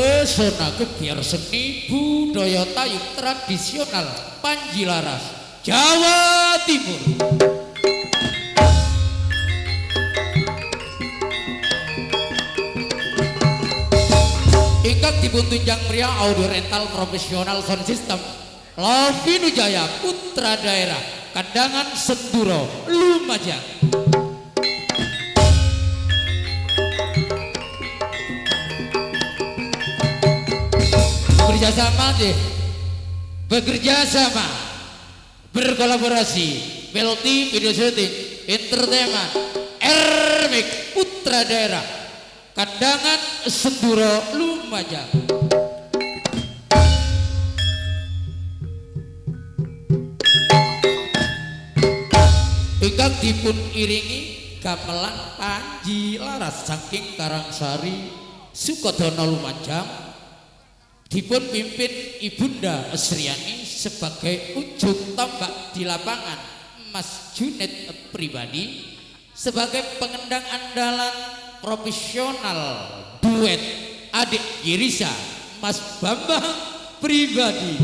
pesona gebyar seni budaya tayub tradisional Panji Laras, Jawa Timur. Ingkang dipuntunjang pria audio rental profesional sound system Lovinu Jaya Putra Daerah Kandangan Senduro Lumajang. Bekerja sama, berkolaborasi, multi video shooting, entertainment, Ermik Putra Daerah Kandangan Senduro Lumajang. Ingkang dipun iringi gamelan Panji Laras saking Karangsari Sukodono Lumajang, dipun pimpin Ibunda Esriani sebagai ujung tombak di lapangan, Mas Junet pribadi sebagai pengendang andalan profesional duet adik Girisa, Mas Bambang pribadi.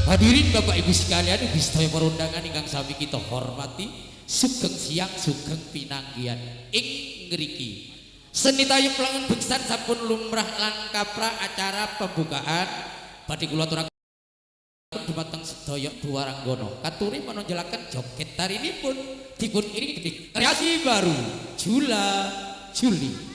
Hadirin Bapak Ibu sekalian, sedaya perundangan ingkang sami kita hormati, sugeng siang sugeng pinanggihan ing ngriki seni tayub langen beksan sampun lumrah lan kaprah acara pembukaan badhe kula aturaken dumateng sedaya duwaranggono katuri menonjolaken joget tarinipun dipun iringi kreasi baru Jula Juli.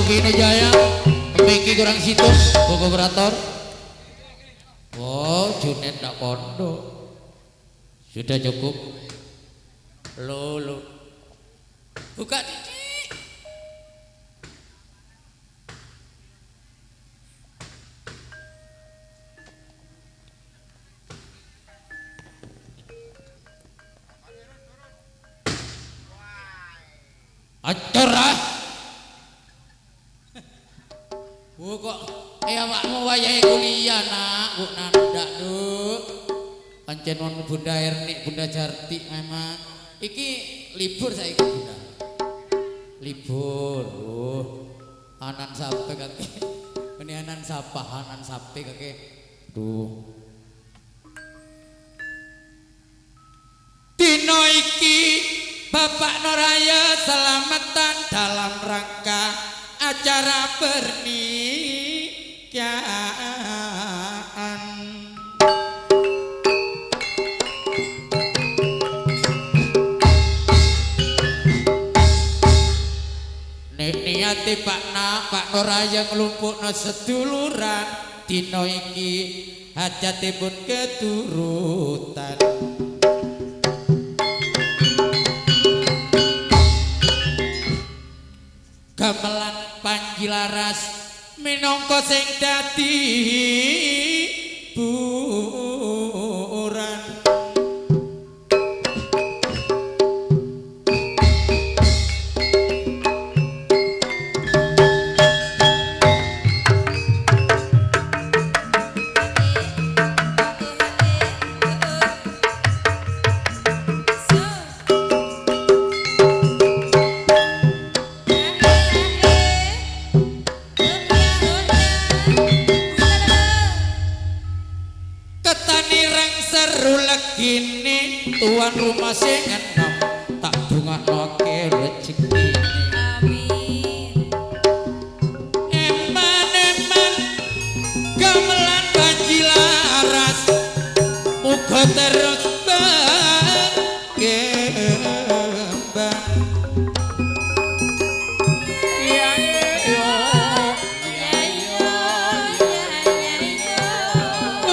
Kini Jaya Miki kurang situs Koko operator. Oh Junet tak pondok. Sudah cukup. Lo buka titik. Acor ah. Kok awakmu wayahe kuliah nak, Bu nandak Duk. Pancen wong Bunda Ernik, Bunda Jarti memang. Iki libur saiki Bunda. Libur. Anan sampe kake. Ini anan sapa, anan sampe kake. Duh. Dino iki Bapak Noraya selamatan dalam rangka acara pernikahan. Niati Pak Noraya nglumpukno seduluran dina iki hajatipun keturutan. Gamelan Panjilaras minangka sing dadi buran. Tuan rumah sing enom tak dongaknoke rejekine. Amin. Eman gamelan Panjilaras muga terus berkembang. Ya yo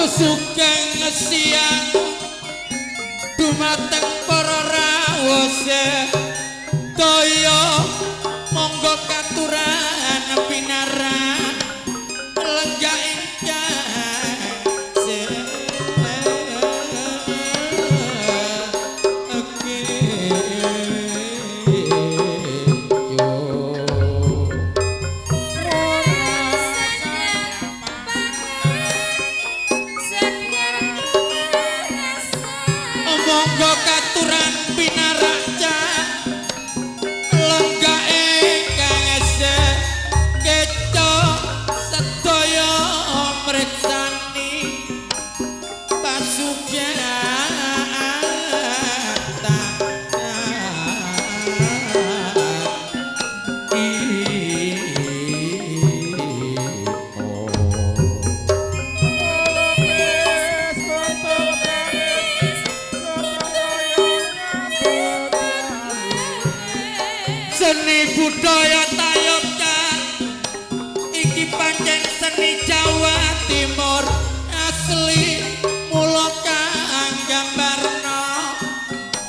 sugeng siang dumateng para rawuh sedaya monggo katuran pinarak lenggah ingkang monggo katuran pinarak lenggah ingkang keco sedaya mriksani seni budaya Tayogja iki pancen seni Jawa Timur asli mula kang gambarna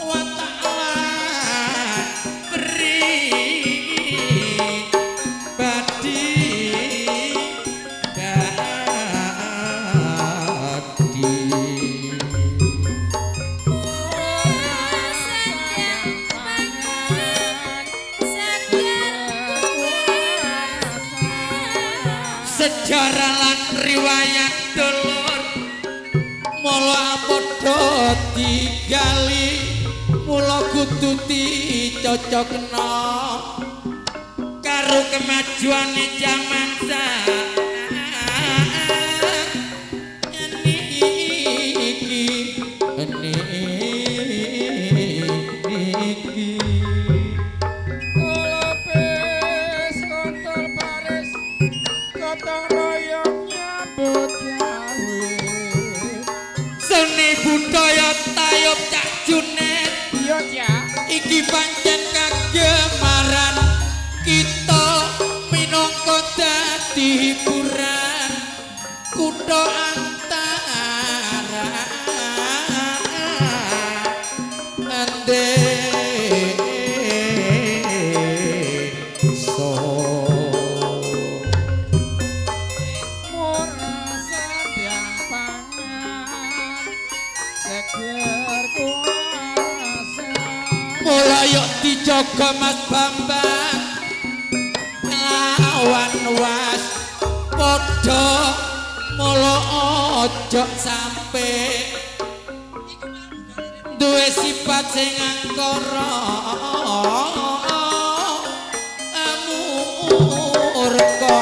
watawan pribadi sejarah lan riwayat dulur mula padha digali mula kudu dicocokna karo kemajuan jaman seni budaya Tayub Cak Junet iki pancen kagemaran kita minangka Bambang lawan was padha mula aja sampe duwe sifat sing angkara amurka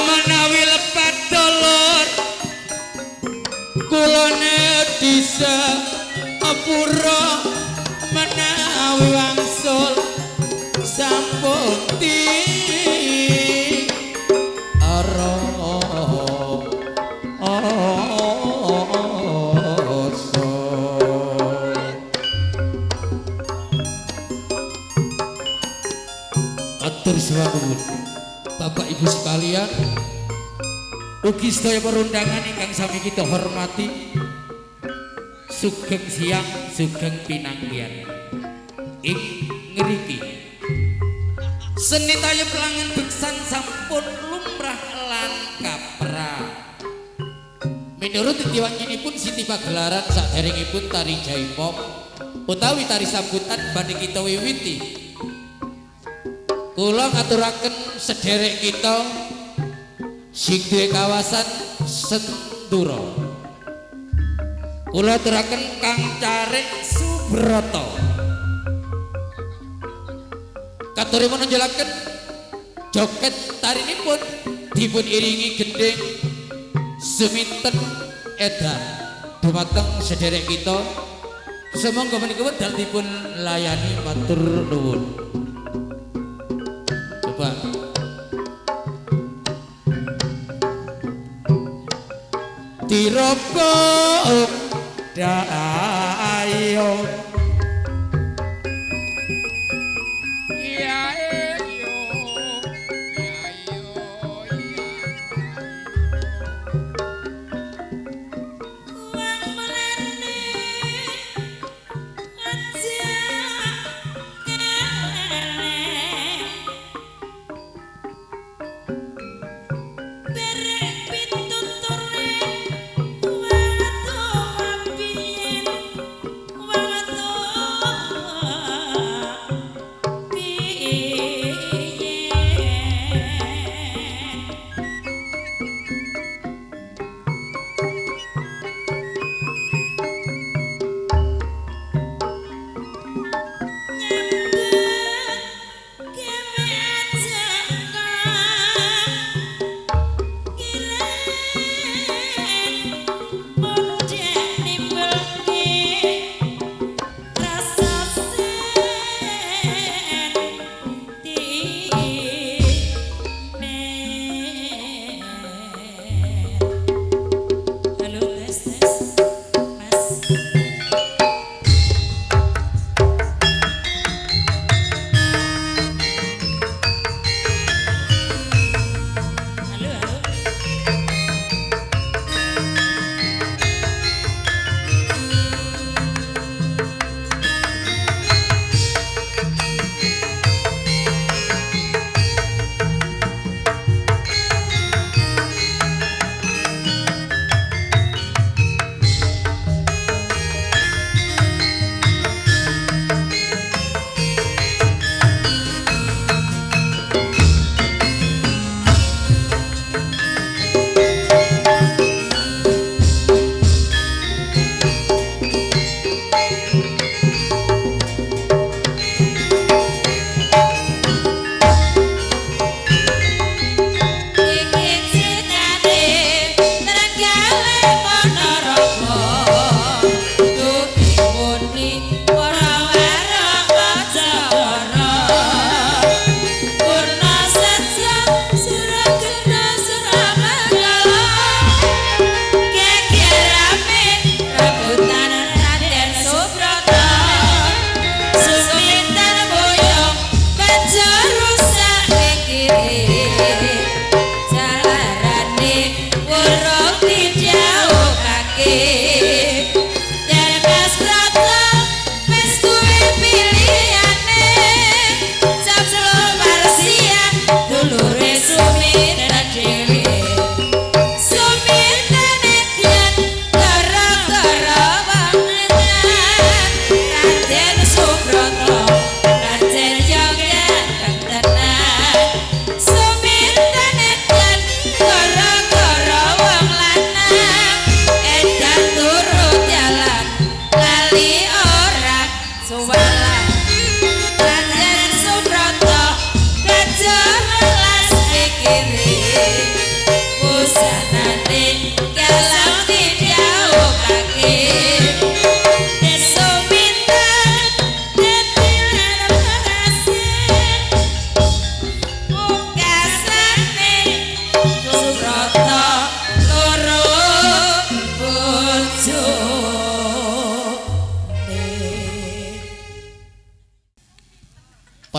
menawi lepat dulur kulone disa apura menawi wangsul sampun ara atur suwun Bapak Ibu sekalian ugi sedaya perundangan ingkang sami kita hormati sugeng siang sugeng pinanggihan ing ngriki seni tayub langen beksan sampun lumrah lan kaprah menurut diwangkinipun Siti Pagelaran saderengipun tari jaipong utawi tari sambutan badhe kita wiwiti kula ngaturaken sederek kita sing duwe kawasan Sendura kula aturaken Kang Carik Subrata katuripun menjelaken joget tarinipun dipun iringi gending seminten edan dumateng sederek kita semonggo menika dal dipun layani matur nuwun coba dirobok dayo Wamat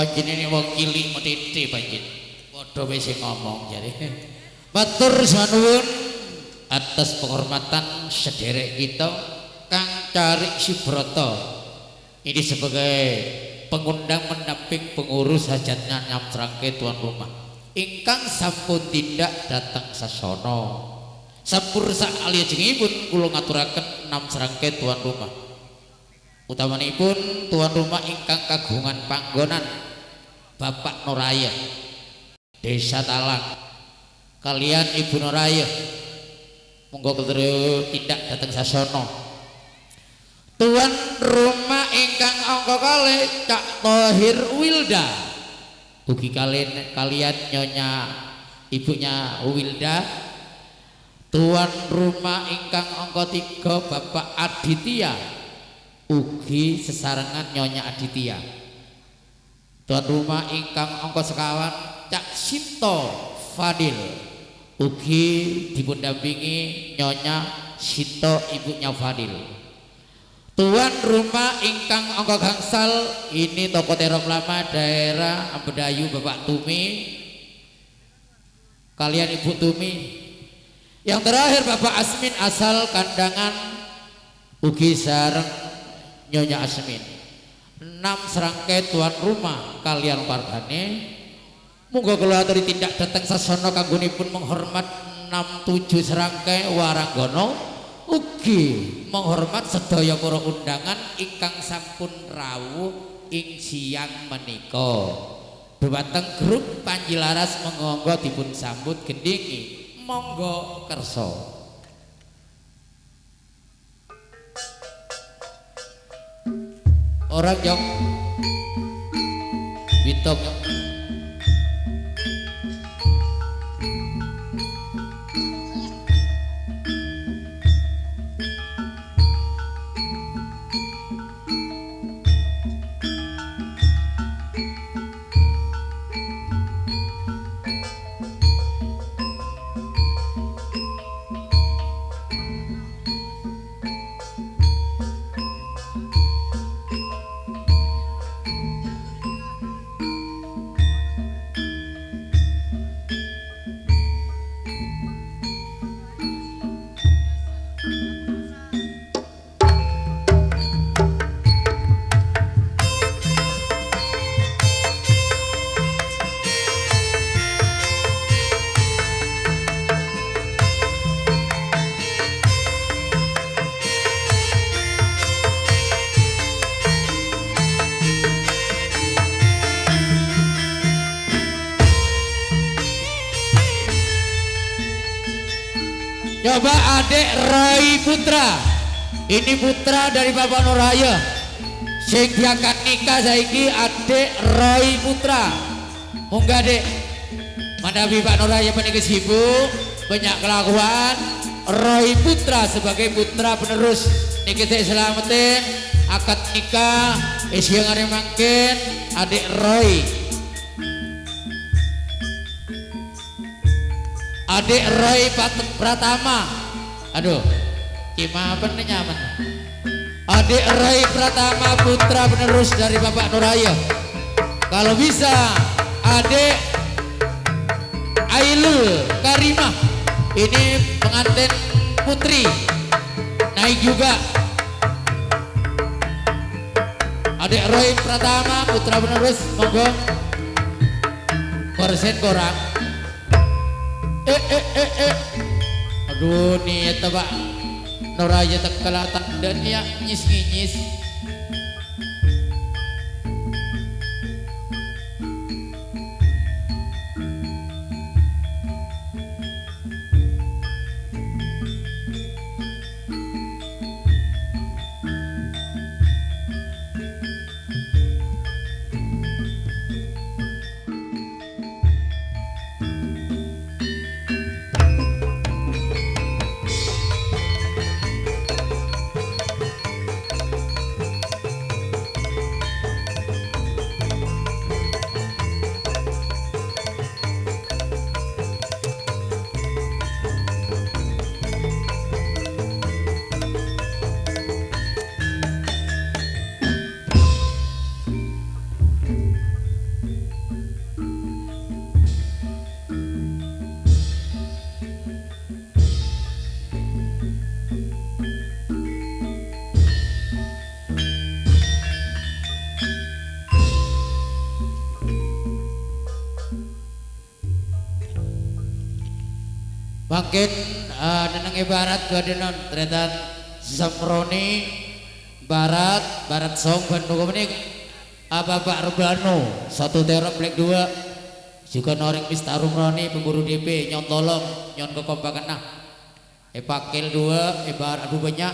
panjenengan wong cilik medhete panjen padha wis ngomong jare matur sanuwun atas penghormatan sederek kita Kang Carik Sibrata ini sebagai pengundang pendamping pengurus hajatnya nyamsrangke tuan rumah ingkang sampun tindak datang sasono sampur sak aliyajengipun kula ngaturaken nyamsrangke tuan rumah utamanipun tuan rumah ingkang kagungan panggonan Bapak Nuraya Desa Talang kalian Ibu Nuraya monggo ketru tindak datang sasono tuan rumah ingkang angka kalih Cak Thohir Wilda ugi kalian nyonya ibunya Wilda tuan rumah ingkang angka 3 Bapak Aditya ugi sesarengan nyonya Aditya tuan rumah ingkang angka 1 Cak Sinto Fadil ugi dipundampingi nyonya Sinto ibunya Fadil tuan rumah ingkang angka gangsal ini toko terop lama daerah Ambedayu Bapak Tumi kalian Ibu Tumi yang terakhir Bapak Asmin asal kandangan ugi sareng nyonya Asmin 6 serangkai tuan rumah kalian wargane monggo kula aturi tindak dateng sasana kanggonipun menghormat 6-7 serangkai waranggono ugi menghormat sedaya para undangan ingkang sampun rawuh ing siang menika dhumateng grup Panjilaras monggo dipun sambut gendingi monggo kersa orang yang bitok coba adik Roy Putra ini putra dari Bapak Nuraya sing diangkat nikah saiki adik Roy Putra munggah dek manawi Pak Nuraya menika sibuk banyak kelakuan Roy Putra sebagai putra penerus niki saya selamatin akad nikah yang hari mangkin adik Roy adik Roy Pratama aduh gimana nih nyaman adik Roy Pratama putra penerus dari Bapak Nuraya kalau bisa adik Ailul Karimah ini pengantin putri naik juga adik Roy Pratama putra penerus monggo korsen korang aduh nih ya Pak Nuraya tekelatan dan ya nyis-nyis Mungkin neneng barat gua denon tretan Samroni barat song Bandung ini Bapak Rubano satu terok plek dua juga noring Mistarum Roni pemburu DP nyon tolong nyon kekompakan nah pakil dua barat aduh banyak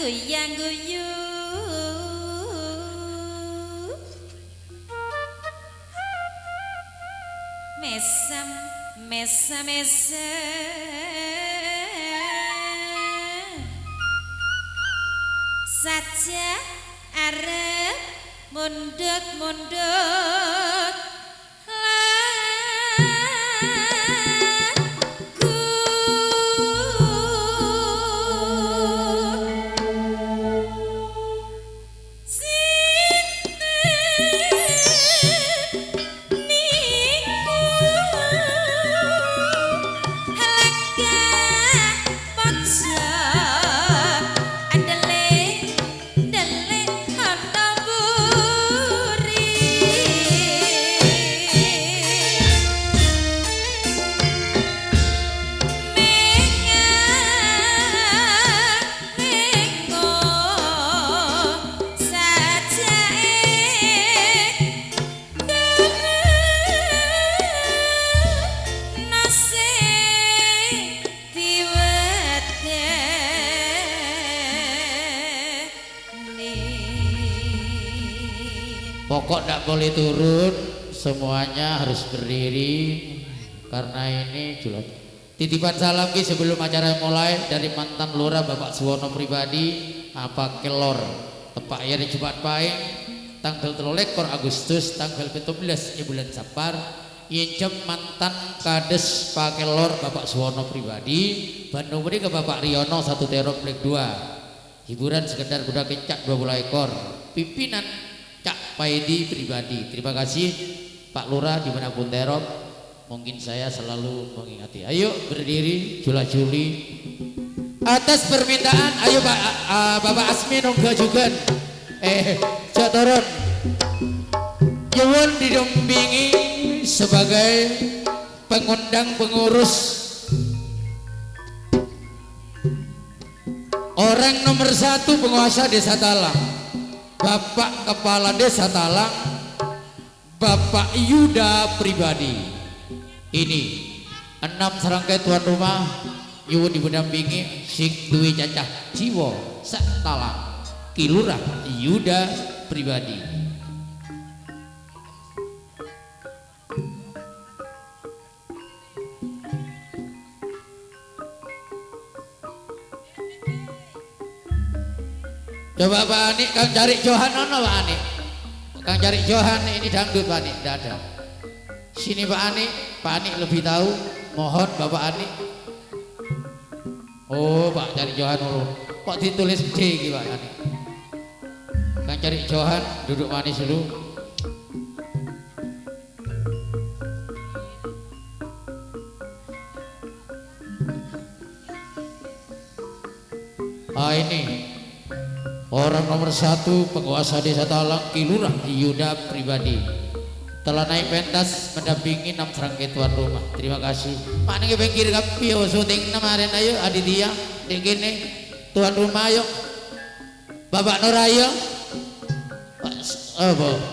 goyang guyu mesem mesem saja arep mundut pokok tidak boleh turun, semuanya harus berdiri karena ini julat. Titipan salam ki sebelum acara mulai dari mantan lurah Bapak Suwono pribadi apa kelor tepak ya di Jumat Pahing tanggal 13 Agustus tanggal 17 bulan Sapar incem mantan kades Pak Kelor Bapak Suwono pribadi Bandung ini ke Bapak Riono satu terok plek 2 hiburan sekedar kuda kencak 20 ekor pimpinan Cak Paidi pribadi. Terima kasih Pak Lurah dimanapun terop. Mungkin saya selalu mengingati. Ayo berdiri jula-juli atas permintaan. Ayo Bapak Asmi nongga juga. Cak turun. Nyuwun didampingi sebagai pengundang pengurus Orang nomor 1 penguasa Desa Talang, Bapak Kepala Desa Talang, Bapak Yuda Pribadi. Ini 6 serangkai tuan rumah nyuwun dipendampingi sing duwe cacah jiwa sak Talang, Kilurah Yuda Pribadi. Coba Pak Ani, Kang cari Johan ono Pak Ani. Kang cari Johan ini dangdut Pak Ani, tidak ada. Sini Pak Ani lebih tahu. Mohon Bapak Ani. Oh Pak cari Johan dulu. Kok ditulis J gitu Pak Ani. Kang cari Johan, duduk manis dulu. Ini orang nomor 1 penguasa Desa Talang, Kilurah Yuda Pribadi telah naik pentas mendampingi 6 serangkai tuan rumah. Terima kasih. Pak niki pinggir kapio syuting kemarin ayo Aditya di kene tuan rumah ayo. Bapak Nur ayo.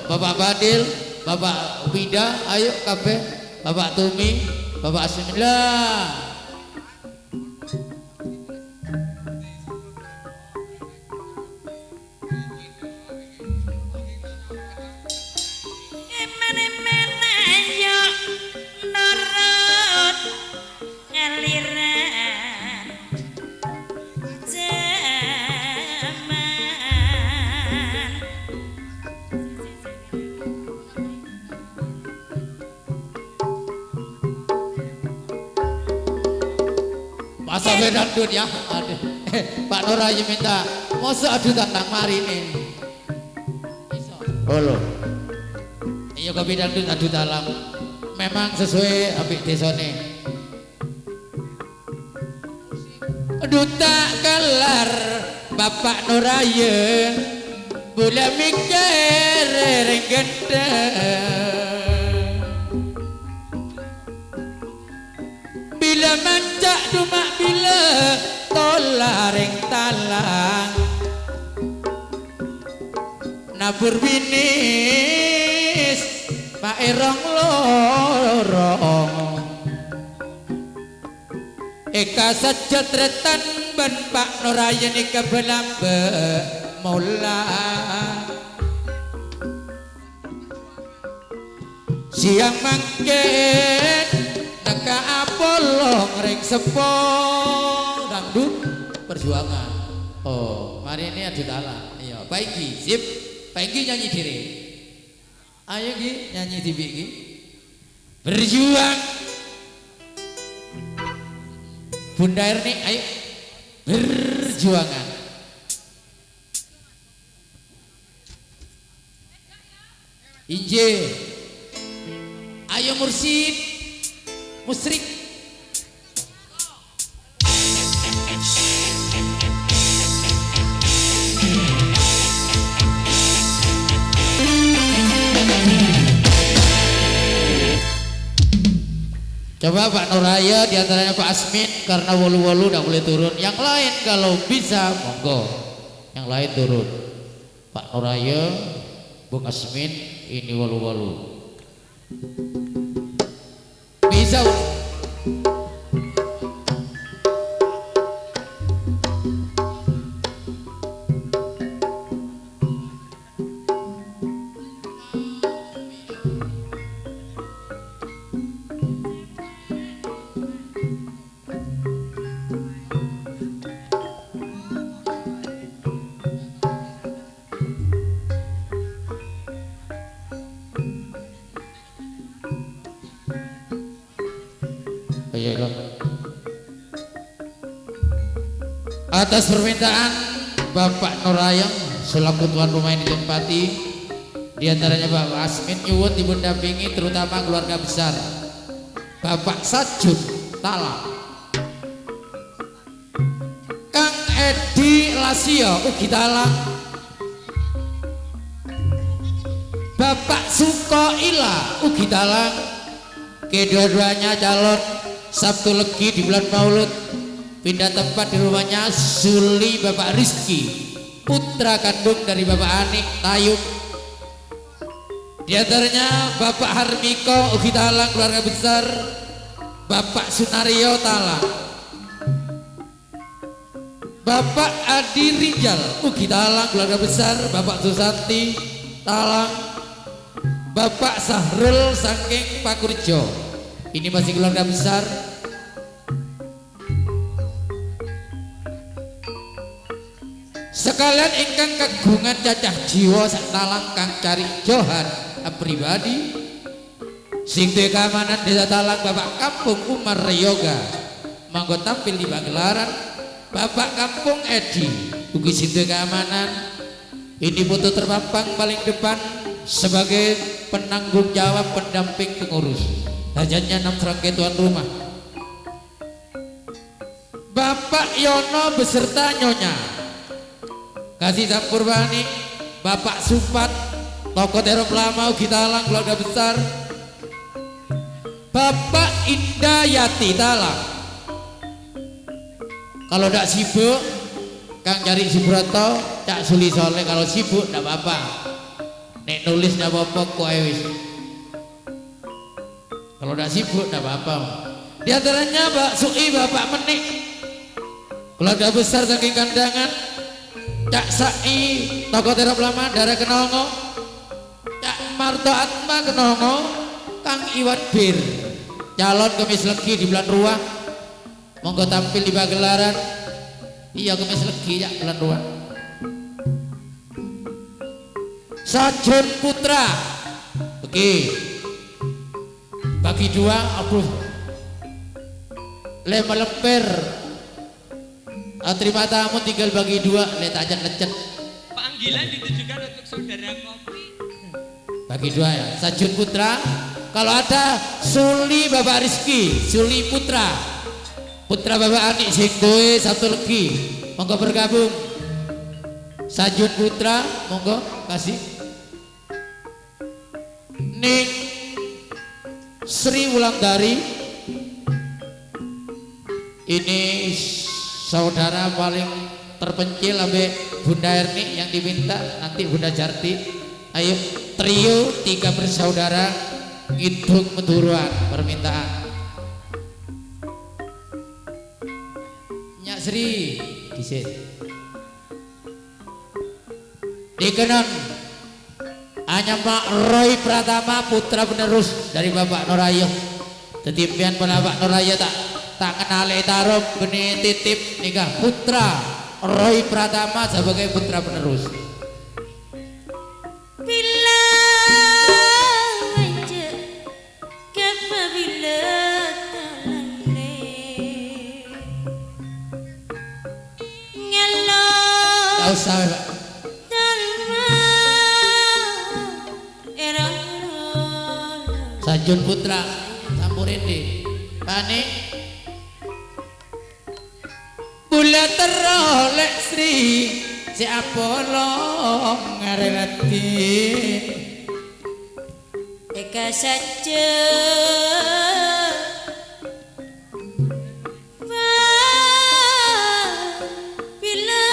Bapak Badil, Bapak Wida ayo kabeh. Bapak Tumi, Bapak Asmillah. Masa bedandut ya. Pak Nur aja minta masa adu tantang mari nih. Halo. Iya kopi dangdut adu talang. Memang sesuai apik desone. Duta kelar Bapak Nur aja boleh mikir gendeng. Bila mancak dumak bila tolaring talang nabur binis maerong lorong eka sajatretan ben Pak Nurayan eka belambe mula siang mangket neka apolong ring sepong dangdut perjuangan. Oh mari ini adu talang. Iya Pak Igi sip. Pak Igi nyanyi diri. Ayo Gi nyanyi di Gi. Berjuang Bunda Erni ayo berjuangan. Inje ayo Mursid Musrik. Coba Pak Nuraya diantaranya Pak Asmin karena wolu-wolu tidak boleh turun. Yang lain kalau bisa monggo. Yang lain turun. Pak Nuraya, Bung Asmin, ini wolu-wolu. Bisa. Atas permintaan Bapak Nurayang selaku tuan rumah yang ditempati diantaranya Bapak Asmin nyuwun dipendampingi terutama keluarga besar Bapak Sajud Talang, Kang Edi Lasio ugi Talang, Bapak Suko Ila ugi Talang. Kedua-duanya calon Sabtu Legi di bulan Maulud pindah tempat di rumahnya Suli Bapak Rizky, putra kandung dari Bapak Anik Tayub. Di antaranya Bapak Harmiko Ugi Talang keluarga besar, Bapak Sunario Talang, Bapak Adi Rijal Ugi Talang keluarga besar, Bapak Susanti Talang, Bapak Sahrul saking Pakurjo, ini masih keluarga besar. Sekalian ingkang kagungan cacah jiwa sak Talang kang cari Johan pribadi sing duwe keamanan desa Talang Bapak Kampung Umar Yoga manggo tampil di pagelaran. Bapak Kampung Edi ugi sing duwe keamanan ini foto terpampang paling depan sebagai penanggung jawab pendamping pengurus hajatnya 6 serangkai tuan rumah. Bapak Yono beserta Nyonya Kasih Sampurwani, Bapak Supat tokoh terop lama Ugi Talang keluarga besar, Bapak Indayati Talang. Kalau tidak sibuk Kang cari Subroto, Cak Suli Soleh. Kalau sibuk tidak apa-apa, nek nulis tidak apa-apa kok wis. Kalau tidak sibuk tidak apa-apa. Di antaranya Pak Sui Bapak Menik keluarga besar saking kandangan, Cak Sai tokoh terop lama Dara Kenongo, Cak Marto Atma Kenongo, Kang Iwan Bir calon Kemis Legi di bulan Ruang monggo tampil di pagelaran. Iya Kemis Legi ya bulan Ruang. Sajun Putra oke bagi dua aku lemper terima tamu tinggal bagi dua lihat aja lecet. Panggilan ditujukan untuk saudara Kopi. Bagi dua ya. Sajun Putra. Kalau ada Suli Bapak Rizky, Suli Putra, putra Bapak Anik Singdoe satu legi, monggo bergabung. Sajun Putra, monggo kasih. Ning Sri Wulandari, ini saudara paling terpencil sampai Bunda Erni yang diminta nanti Bunda Jarti. Ayo trio 3 bersaudara ngidung meturuan permintaan. Nyak Sri disit dikenan hanya Pak Roy Pratama putra penerus dari Bapak Norayo. Tetimpian Bapak Norayo tak kenal taruh benih titip nikah putra Roy Pratama sebagai putra penerus. Bila aja kapabila talane ngelo Gak usah Pak. dalma erang Sajun Putra campurin deh panik bula teroleh Sri si Apollo ngarelati eka saja bila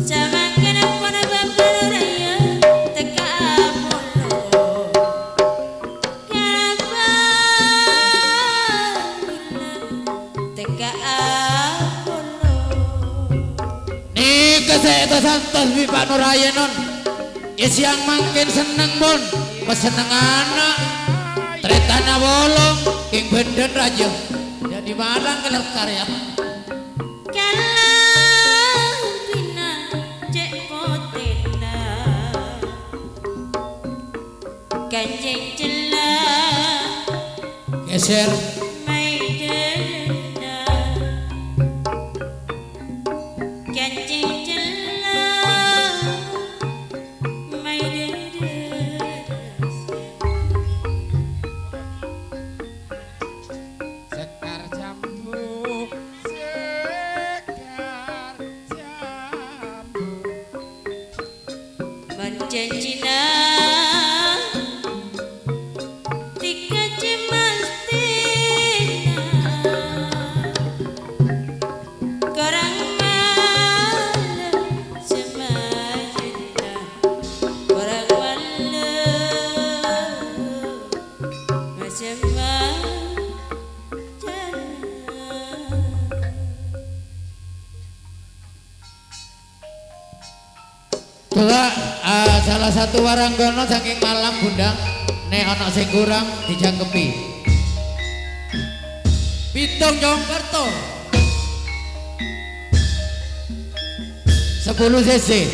sama kenapa bapak raya teka Apollo kenapa teka Apollo nih kesehatan santos bi Pak Nuraya non ya siang makin seneng mon peseneng anak tretana bolong king benden raja jadi Malang kelar karya kalau bina cek potena kanjeng celah geser maidena kanjeng celah maidena sekar jambu sekar jambu menjanjina tiga cemasti salah satu waranggono saking Malang Bundang nek ana sing kurang dijangkepi. Pitung Jongkerto 10 cc.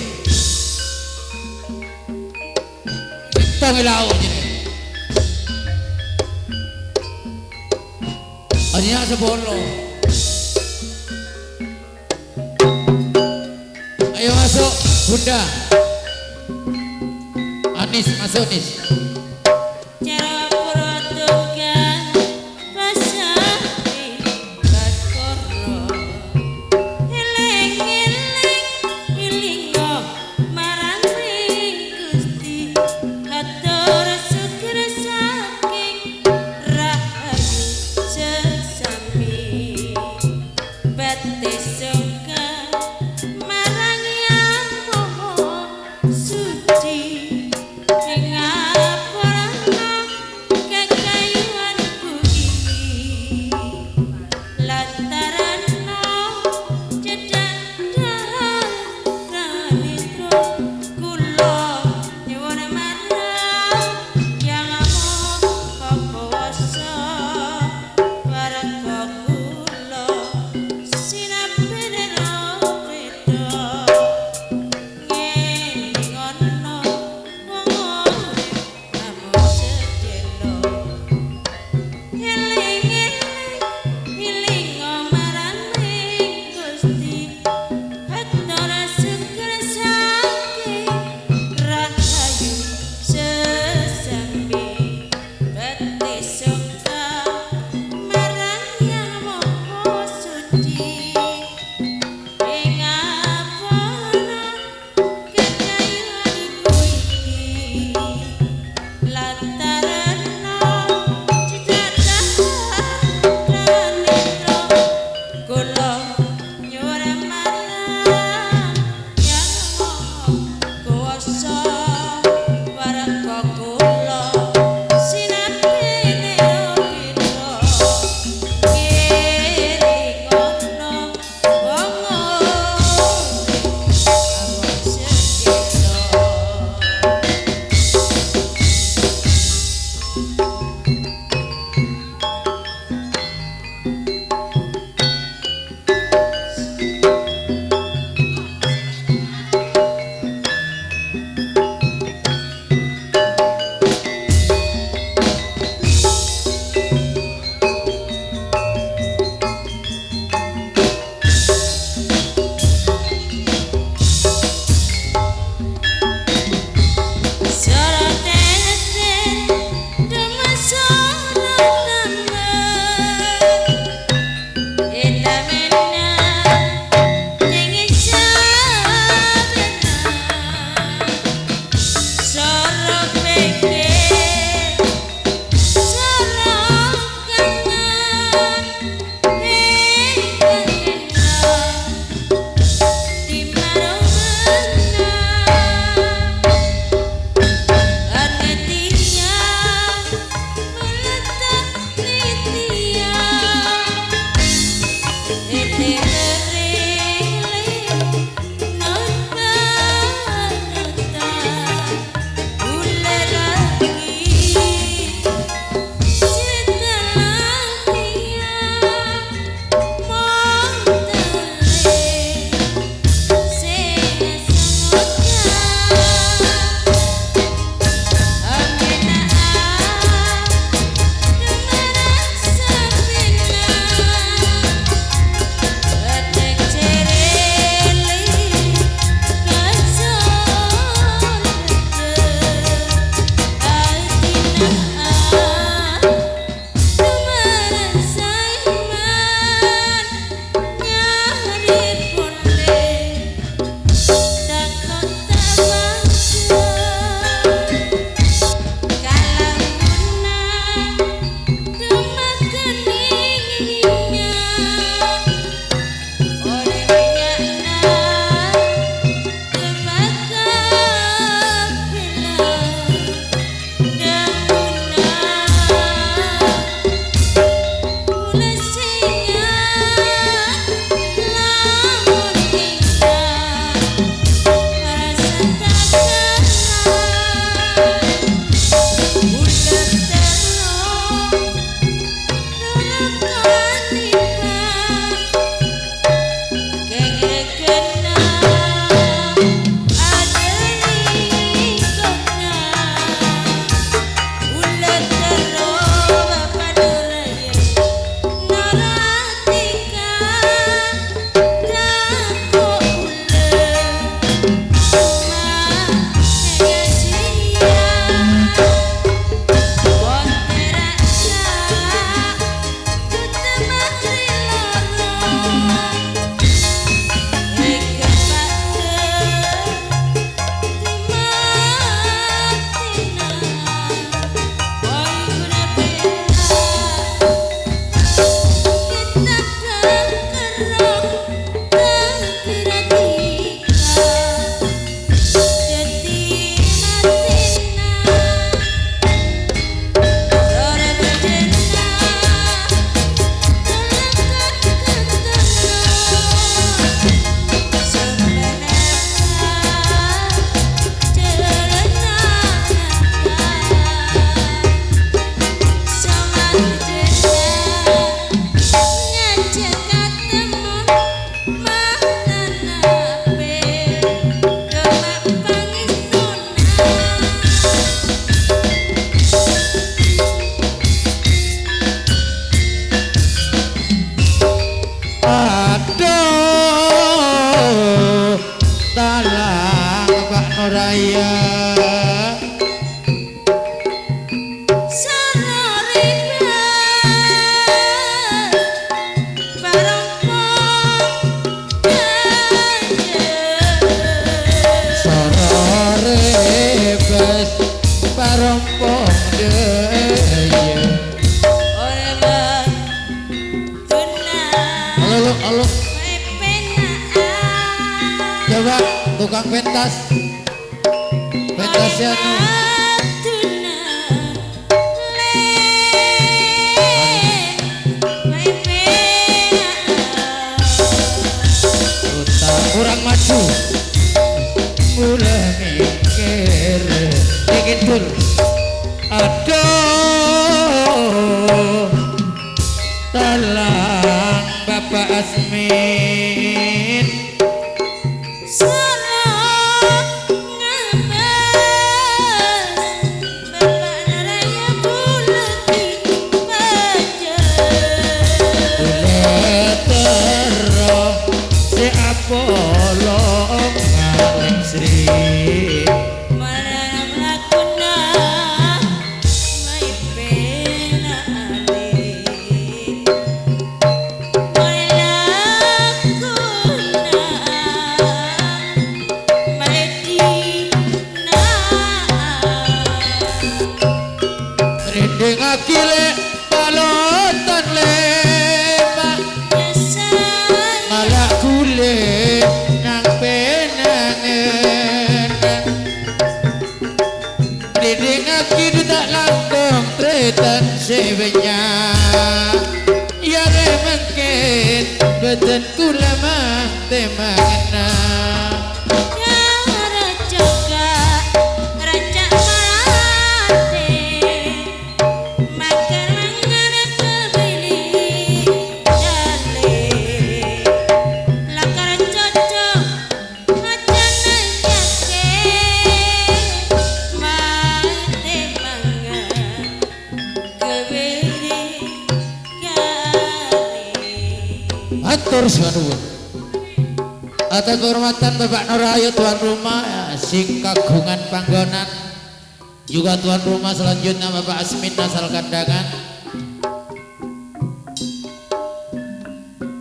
Pitung ilauk jenenge. Ajinya 10. Ayo masuk Bunda. Anis masuk Anis. Cara protokan pasane kakoro eling-eling marang Gusti hatur syukur saking rahayu sesami bate suka marang yang moho suci deye. Ora batuna Halo, pepenaan coba tukang pentas. Pentasnya nu. Kurang maju mulai mikir dikit dul aduh talang Bapak Asmin polong ngaling Sri marang lakuna mai pena ali mai lakuna mai dina rinding akile palotan lema malah kule nang penangen rinding akile tak langkong tretan sebenya ya remangken beten kula mang temangena atur suwun atas kehormatan Bapak Nurayo tuan rumah sing kagungan panggonan juga tuan rumah selanjutnya Bapak Asmin asal kandangan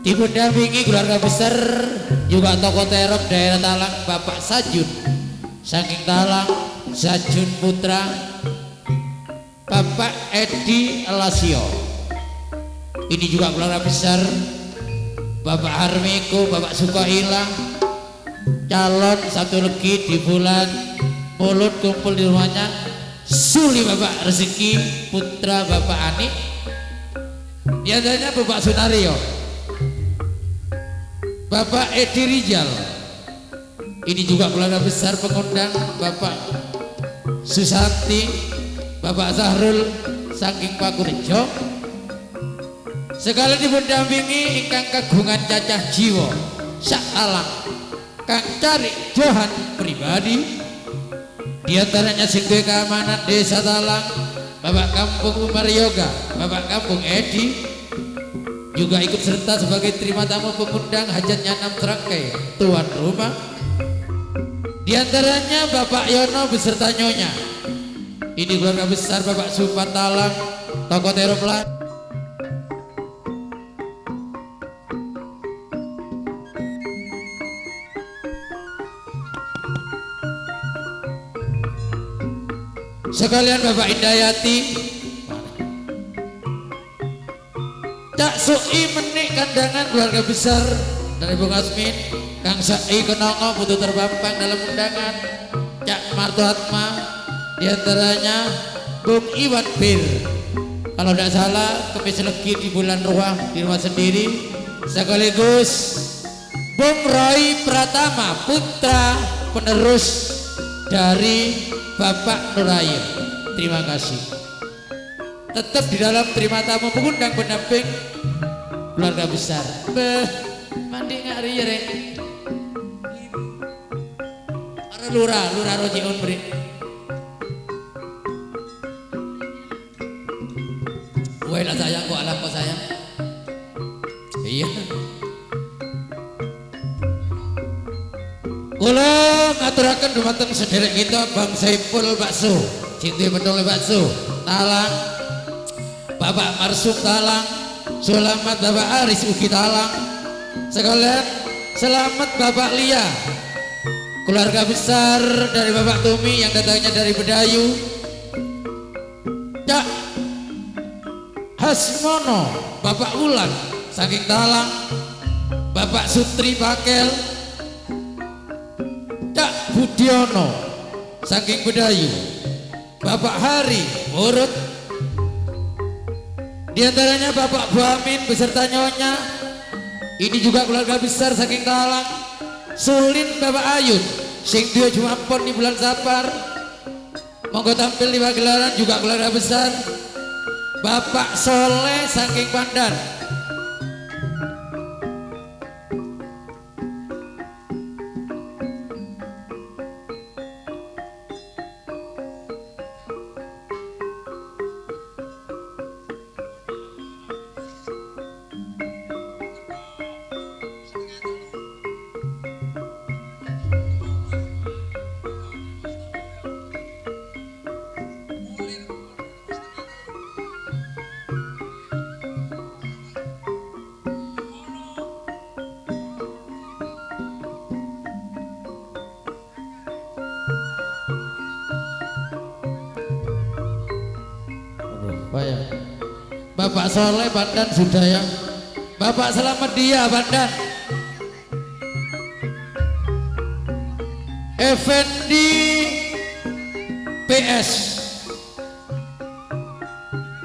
dipendampingi keluarga besar juga tokoh terop daerah Talang Bapak Sajun saking Talang Sajun Putra Bapak Edi Lasio ini juga keluarga besar Bapak Harmiko, Bapak Sukohilang calon satu legi di bulan mulut kumpul di rumahnya Suli Bapak Rezeki Putra Bapak Ani biasanya Bapak Sunario Bapak Edi Rijal ini juga keluarga besar pengundang Bapak Susanti Bapak Zahrul saking Pakurejo sekali dipendampingi ingkang kagungan cacah jiwa sak alang kang cari johan pribadi diantaranya sing duwe keamanan desa Talang Bapak Kampung Umar Yoga Bapak Kampung Edi juga ikut serta sebagai terima tamu pengundang hajatnya 6 serangkai tuan rumah diantaranya Bapak Yono beserta nyonya ini keluarga besar Bapak Supan Talang tokoh teroplan sekalian Bapak Indayati Cak Sui menik kandangan keluarga besar dari Bung Asmin Kang Sai Kenongo butuh terpampang dalam undangan Cak Marto Atma diantaranya Bung Iwan Bir kalau tidak salah kemis legi di bulan ruah di rumah sendiri sekaligus Bung Roy Pratama putra penerus dari Bapak Nurayo terima kasih tetap di dalam terima tamu pengundang pendamping keluarga besar mandi ngari ya rek lurah rojiun beri wela sayang kok alam kok sayang iya kula ngaturaken dumateng sederek kita Bang Saiful Bakso Cinti Bedol Bakso Talang Bapak Marsum Talang selamat Bapak Aris Ugi Talang sekalian selamat Bapak Lia keluarga besar dari Bapak Tumi yang datangnya dari Bedayu Cak Hasmono Bapak Wulan saking Talang, Bapak Sutri Bakel, Cak Budiono saking Bedayu, Bapak Hari Urut, di antaranya Bapak Buamin beserta nyonya. Ini juga keluarga besar saking Talang. Sulin Bapak Ayun sing duwe Jumampon di bulan Sapar. Monggo tampil di pagelaran juga keluarga besar. Bapak Soleh saking Pandan. Bapak Soleh Pandan sudah ya. Bapak Selamat Dia Pandan. Effendi PS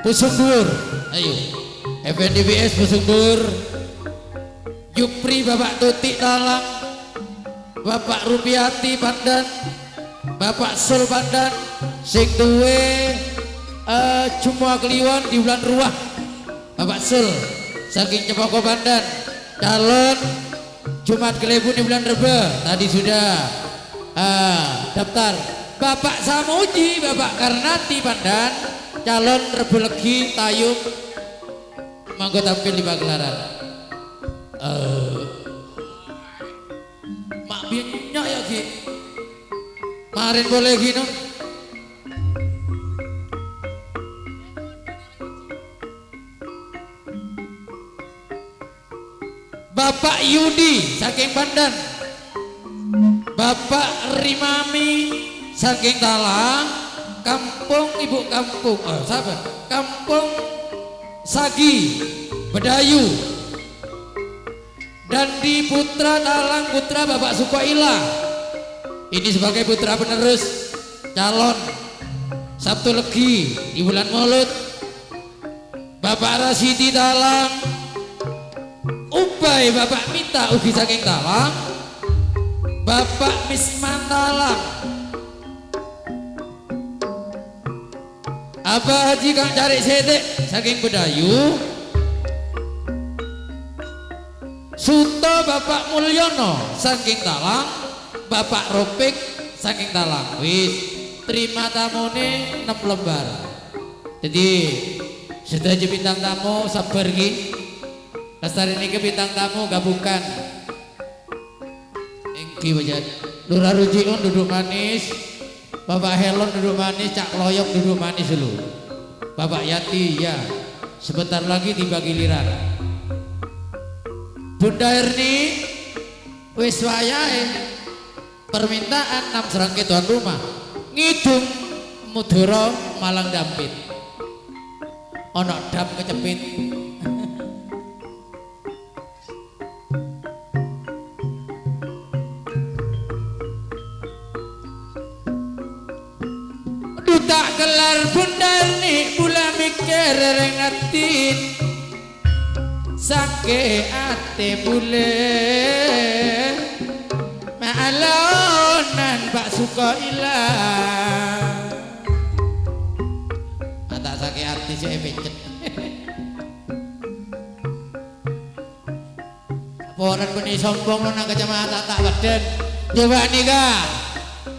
Pusung Dur. Ayo Effendi PS Pusung Dur. Jupri Bapak Tutik Talang, Bapak Rupiati Pandan, Bapak Sul Pandan sing duwe Cuma Kliwon di bulan Ruah. Bapak Sul saking Cepoko Pandan, calon Jumat Kelebu di bulan Rebe tadi sudah daftar. Bapak Samuji Bapak Karnati Pandan, calon Rebe Legi Tayub, monggo tampil di pagelaran. Mak binyak ya Ki, kemarin boleh gino. Bapak Yudi saking Pandan, Bapak Rimami saking Talang, Kampung Ibu Kampung, Kampung Sagi Bedayu, dan di Putra Talang Putra Bapak Sukoila. Ini sebagai putra penerus calon Sabtu Legi di bulan Maulud. Bapak Rasidi Talang, Ubay Bapak Mita ugi saking Talang, Bapak Misman Talang, Abah Haji Kang Cari Sedek saking Bedayu, Suto Bapak Mulyono saking Talang, Bapak Ropik saking Talang. Wis terima tamune 6 lembar. Jadi sudah bintang tamu sabar ki. Lestari ini ke bintang tamu gabungkan Engki wajan Lurah Rujiun duduk manis, Bapak Helon duduk manis, Cak Loyok duduk manis dulu, Bapak Yati ya sebentar lagi tiba giliran. Bunda Erni wis wayahe permintaan 6 serangkai tuan rumah ngidung Mudoro Malang Dampit ono dam kecepit. Tak gelar Bunda nih pula mikir rengatin sake ate bule maalonan Pak Sukoila mata sake ate saya becet. Orang benih sombong nang kacamata tak badan coba nih kak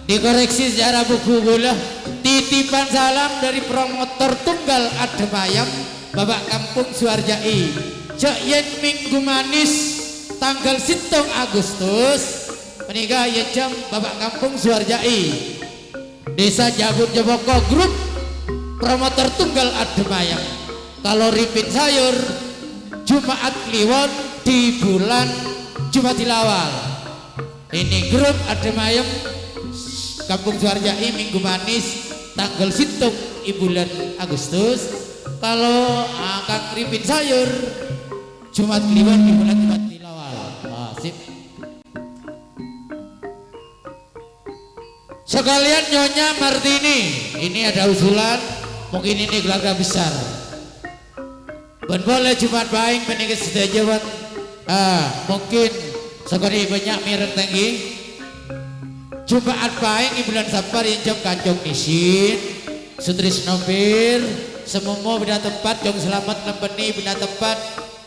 dikoreksi secara buku gula. Titipan salam dari promotor tunggal Adem Ayam Bapak Kampung Suarjai. Cek yen minggu manis tanggal 7 Agustus menikah ya jam Bapak Kampung Suarjai Desa Jabun Jeboko Grup promotor tunggal Adem Ayam. Kalau ripin sayur Jumat Kliwon di bulan Jumatil Awal. Ini grup Adem Ayam Kampung Suarjai minggu manis tanggal situng di bulan Agustus. Kalau Kang Kripin sayur Jumat Kliwon di bulan Jumat Tilawal. Sip. Sekalian Nyonya Martini, ini ada usulan, mungkin ini keluarga besar. Ben boleh Jumat baik menikah sedajawan. Mungkin sekali banyak mirip tinggi. Jumat baik di bulan Sapar yang jam kancung isin, Sutrisno Bir, semomo bina tempat jong selamat lempeni bina tempat,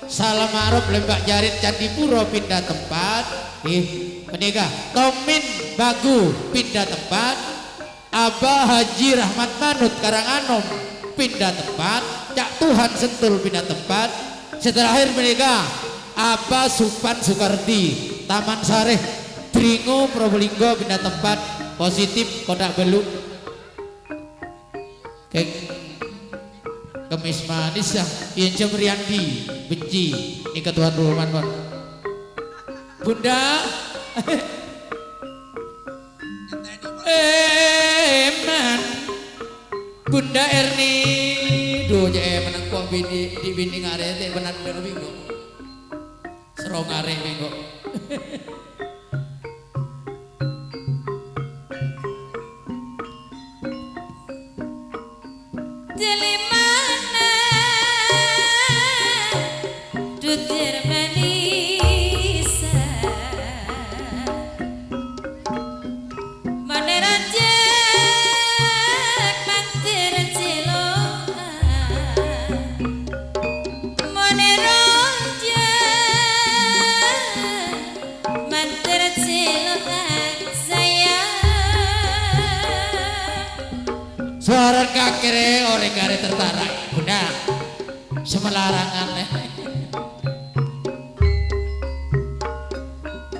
salam arop lembak jarit Candipuro pindah tempat. Menikah Tomin Bagu pindah tempat, Abah Haji Rahmat Manut Karanganom pindah tempat, Cak Tuhan Sentul pindah tempat. Setelah menikah Abah Supan Sukardi Taman Sareh Tringo Probolinggo pindah tempat. Positif kodak beluk kek kemis manis ya Ince Meriandi benci ini ketuan rumah Bunda man Bunda Erni duh je menang kok bini di bini ngare teh benar minggu serong ngare minggu Dari mana dutir manisa mana raja mantir ciloan mana raja mantir ciloan sayang suara kakere orang gare tertarik Bunda semelarangan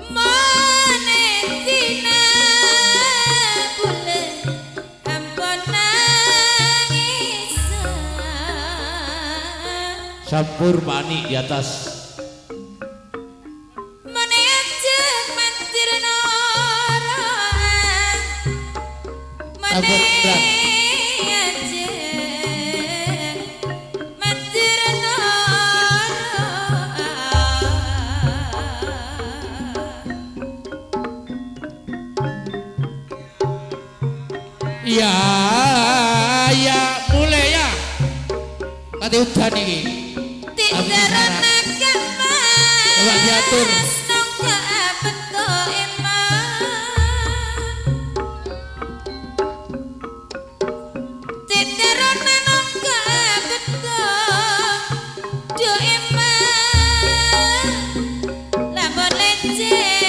Manetina bulan ampun nangisa Sampur Pani di atas Manejek mantir noroan Sampur berat. Manejek mantir noroan ya mulai ya kati udan ini Titeran agama Coba diatur. Nongka beto iman Titeran nongka beto do iman Lamun leceh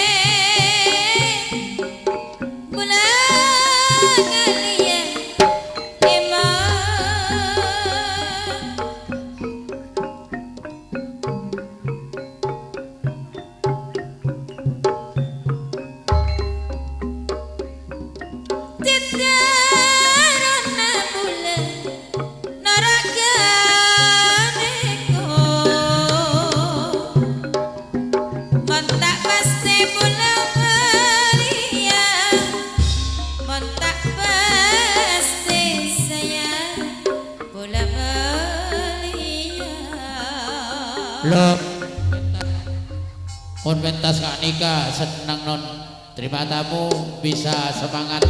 Bulan kalian iman Titeran bulan naraganeko Montak pasti bulan belia Montak pasti sayang bulan belia lo pun pentas Kak Nika senang non terima tamu bisa semangat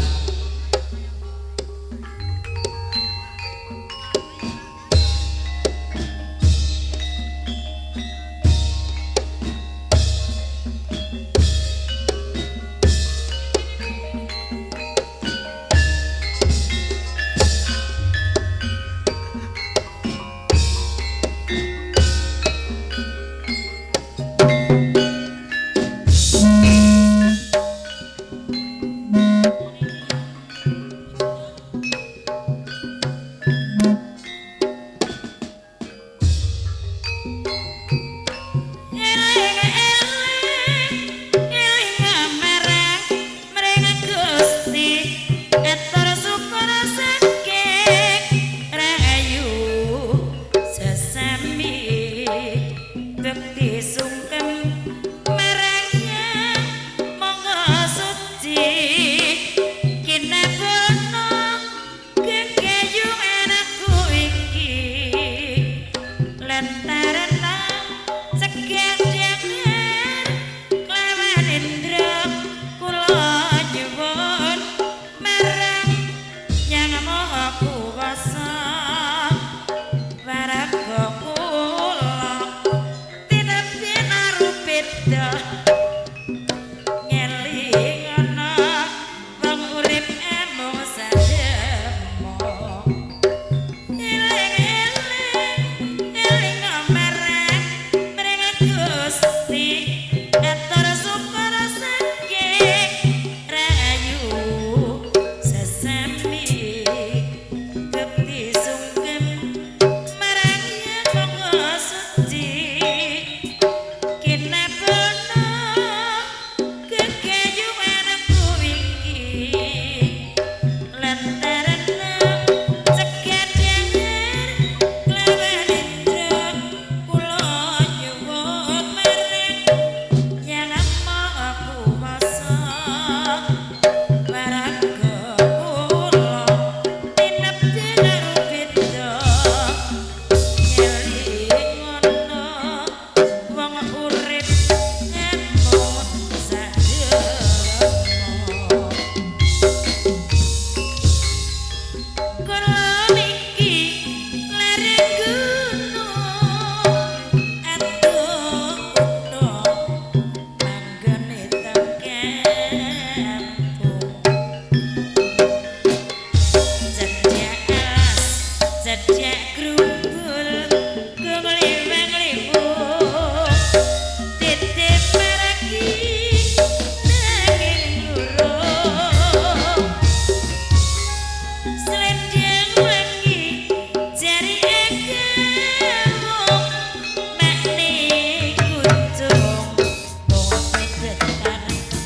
Cecek grumbul kumliwang-liwung titip maragi nanging lurung selendang wangi jari egamung makne kunjung wong kedetan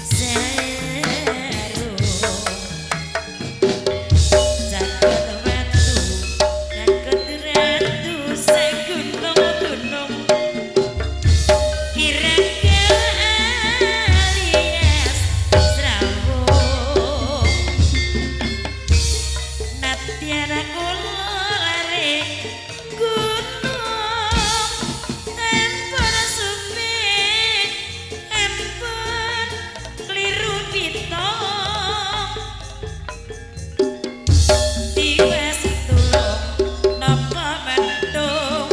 sarung jagat watu jagat ratu sagunung-gunung kira-kira alias Srawung Natiara kula lare gunung empon sume empon kliru pitong Tiwas tulung napa mendung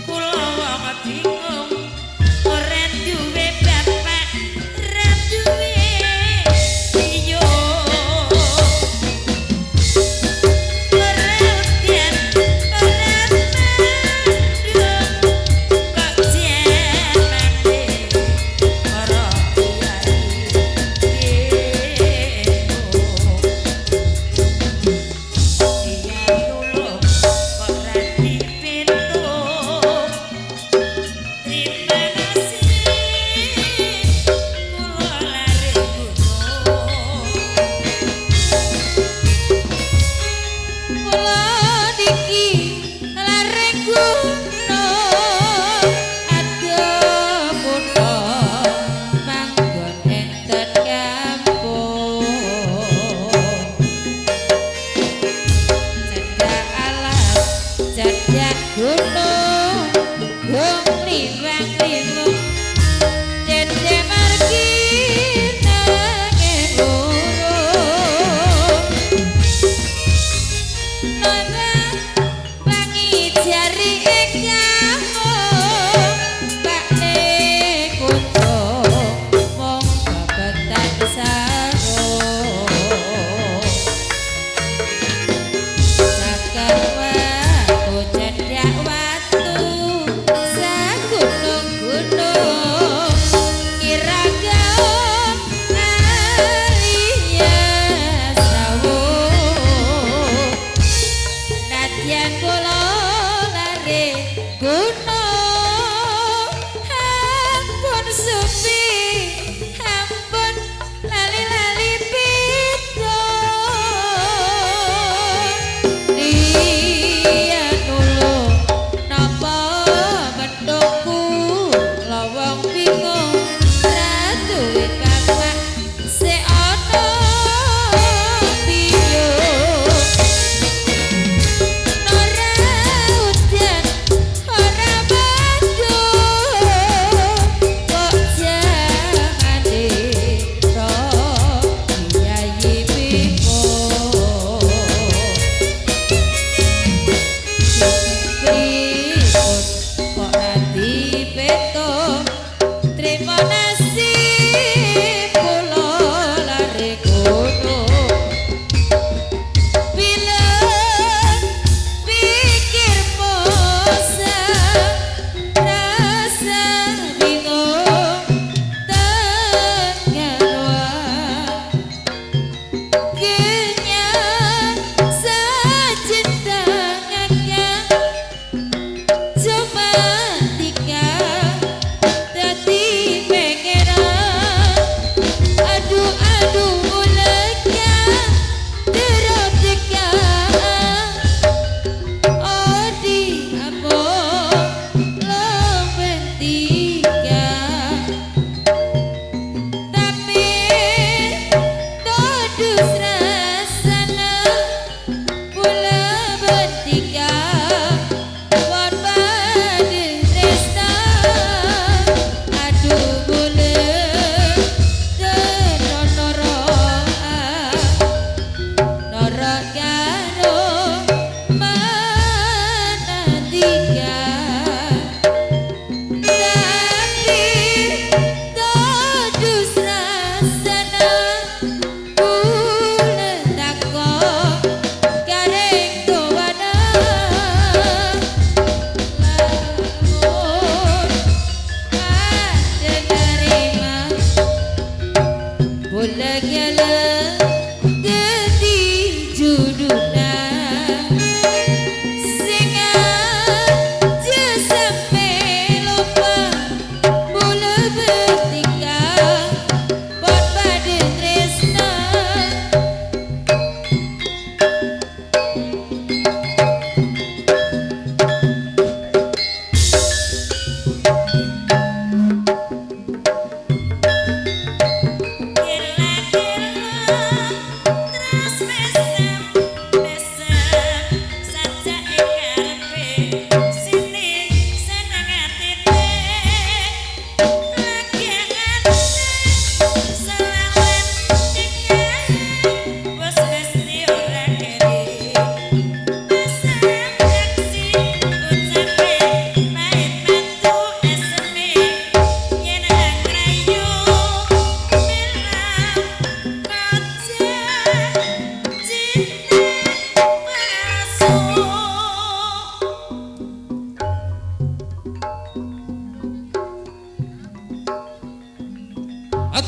kula wong bingung ora duwe bapak ora duwe biyung ora udan ora mandung kok jenenge ora kiai Iya tulung kok ra dipintung Terima kasih kula lare gunung Kula niki lare gunung adepuna manggon enten kampung Cedak alas, cedak gunung, liwang-liwung, cecek margi nanging lurung. Nambah wangi jari egamung, bakne kunjung mung babetan sarung. Jagat watu cedak watu sagunung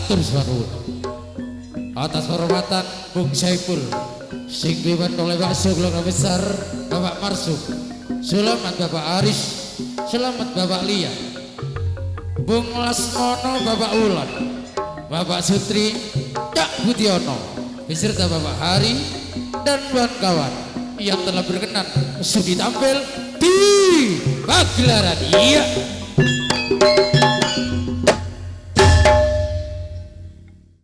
Matur suwun. Atas hormatan Bung Saiful sing dibantu oleh Pak Sugeng Besar, Bapak Marsuk, selamat Bapak Aris, selamat Bapak Lia, Bung Lasmono, Bapak Ulan, Bapak Sutri, Cak Budiono, beserta Bapak Hari dan kawan-kawan yang telah berkenan sudi tampil di pagelaran. Iya.